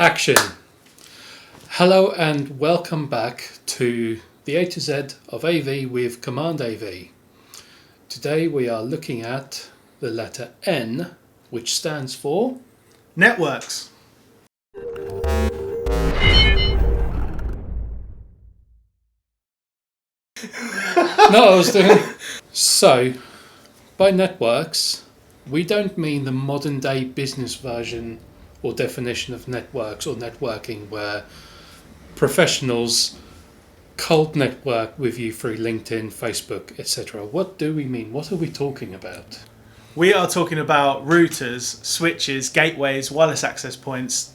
Action! Hello and welcome back to the AtoZ of AV with Command AV. Today we are looking at the letter N, which stands for networks. So, by networks, we don't mean the modern day business version or definition of networks or networking where professionals cold network with you through LinkedIn, Facebook, etc. What do we mean? What are we talking about? We are talking about routers, switches, gateways, wireless access points,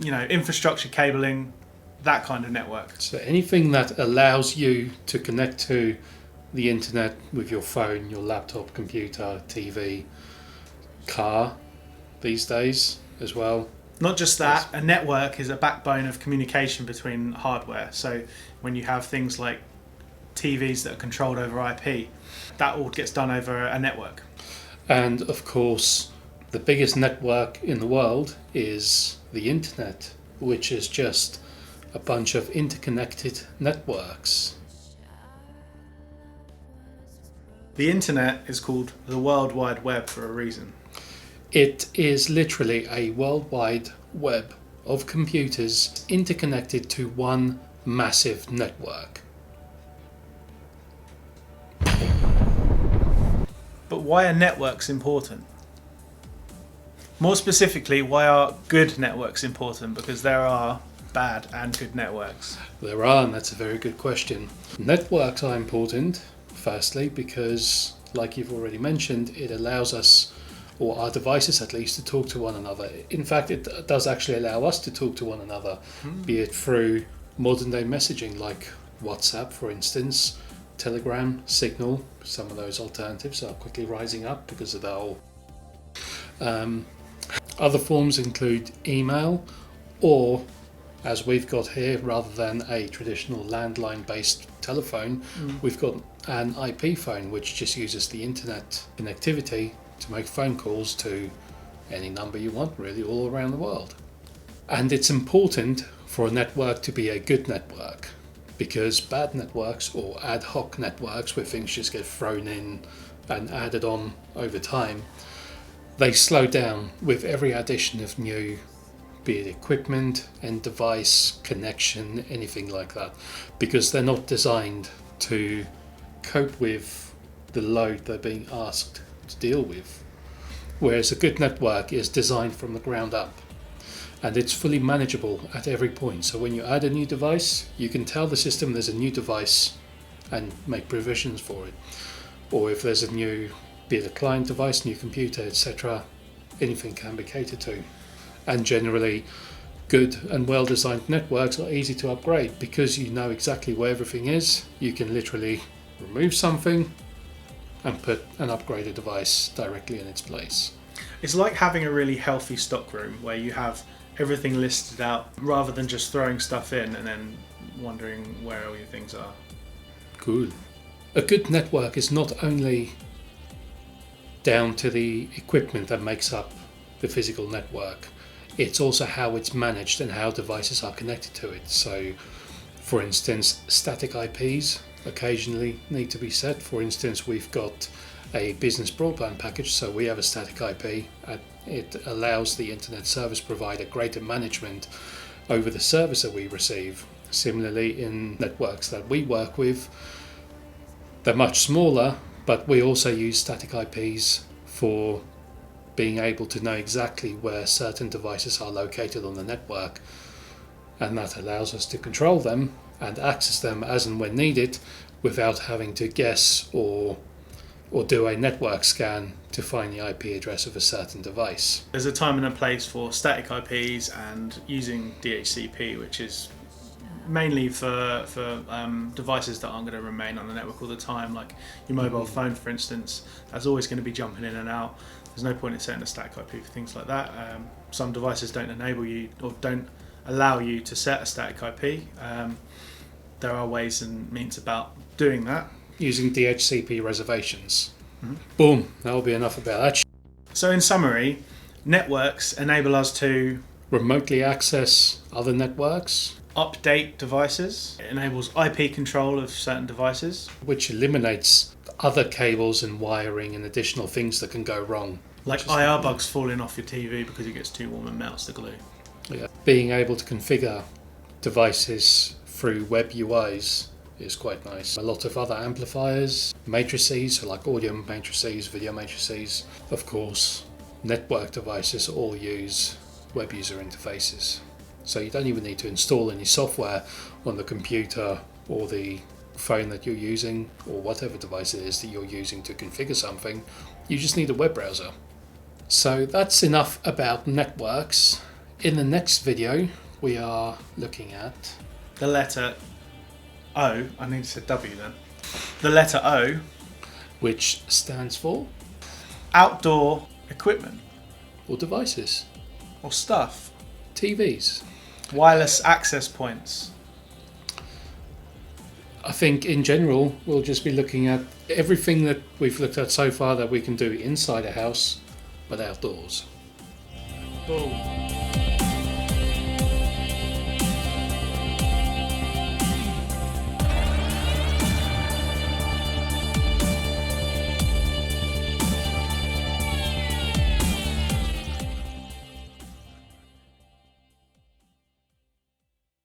infrastructure cabling, that kind of network. So anything that allows you to connect to the internet with your phone, your laptop, computer, TV, car these days as well. Not just that, a network is a backbone of communication between hardware. So when you have things like TVs that are controlled over IP, that all gets done over a network. And of course, the biggest network in the world is the internet, which is just a bunch of interconnected networks. The internet is called the World Wide Web for a reason. It is literally a worldwide web of computers interconnected to one massive network. But why are networks important? More specifically, why are good networks important? Because there are bad and good networks. There are, and that's a very good question. Networks are important, firstly, because, like you've already mentioned, it allows us, or our devices at least, to talk to one another. In fact, it does actually allow us to talk to one another, be it through modern day messaging like WhatsApp, for instance, Telegram, Signal. Some of those alternatives are quickly rising up because of that whole. Other forms include email, or as we've got here, rather than a traditional landline based telephone, we've got an IP phone which just uses the internet connectivity to make phone calls to any number you want, really, all around the world. And it's important for a network to be a good network, because bad networks or ad hoc networks where things just get thrown in and added on over time, they slow down with every addition of new, be it equipment and device, connection, anything like that, because they're not designed to cope with the load they're being asked to deal with. Whereas a good network is designed from the ground up, and it's fully manageable at every point. So when you add a new device, you can tell the system there's a new device and make provisions for it. Or if there's a new, be it a client device, new computer, etc., anything can be catered to. And generally, good and well-designed networks are easy to upgrade because you know exactly where everything is. You can literally remove something and put an upgraded device directly in its place. It's like having a really healthy stockroom where you have everything listed out rather than just throwing stuff in and then wondering where all your things are. Good. A good network is not only down to the equipment that makes up the physical network, it's also how it's managed and how devices are connected to it. So, for instance, static IPs occasionally need to be set. For instance, we've got a business broadband package, so we have a static IP. It allows the internet service provider greater management over the service that we receive. Similarly, in networks that we work with, they're much smaller, but we also use static IPs for being able to know exactly where certain devices are located on the network, and that allows us to control them and access them as and when needed without having to guess or do a network scan to find the IP address of a certain device. There's a time and a place for static IPs and using DHCP, which is mainly for devices that aren't going to remain on the network all the time, like your mobile phone, for instance. That's always going to be jumping in and out. There's no point in setting a static IP for things like that. Some devices don't enable you or don't allow you to set a static IP. There are ways and means about doing that. Using DHCP reservations. Boom, that'll be enough about that. So in summary, networks enable us to remotely access other networks, Update devices. It enables IP control of certain devices. which eliminates other cables and wiring and additional things that can go wrong. Like IR bugs falling off your TV because it gets too warm and melts the glue. Yeah. Being able to configure devices through web UIs is quite nice. A lot of other amplifiers, matrices, so like audio matrices, video matrices, of course, network devices all use web user interfaces. So you don't even need to install any software on the computer or the phone that you're using, or whatever device it is that you're using to configure something. You just need a web browser. So that's enough about networks. In the next video, we are looking at The letter O, I need to say W then. The letter O, which stands for outdoor equipment or devices, or stuff. TVs. Wireless access points. I think in general, we'll just be looking at everything that we've looked at so far that we can do inside a house, but outdoors. Boom.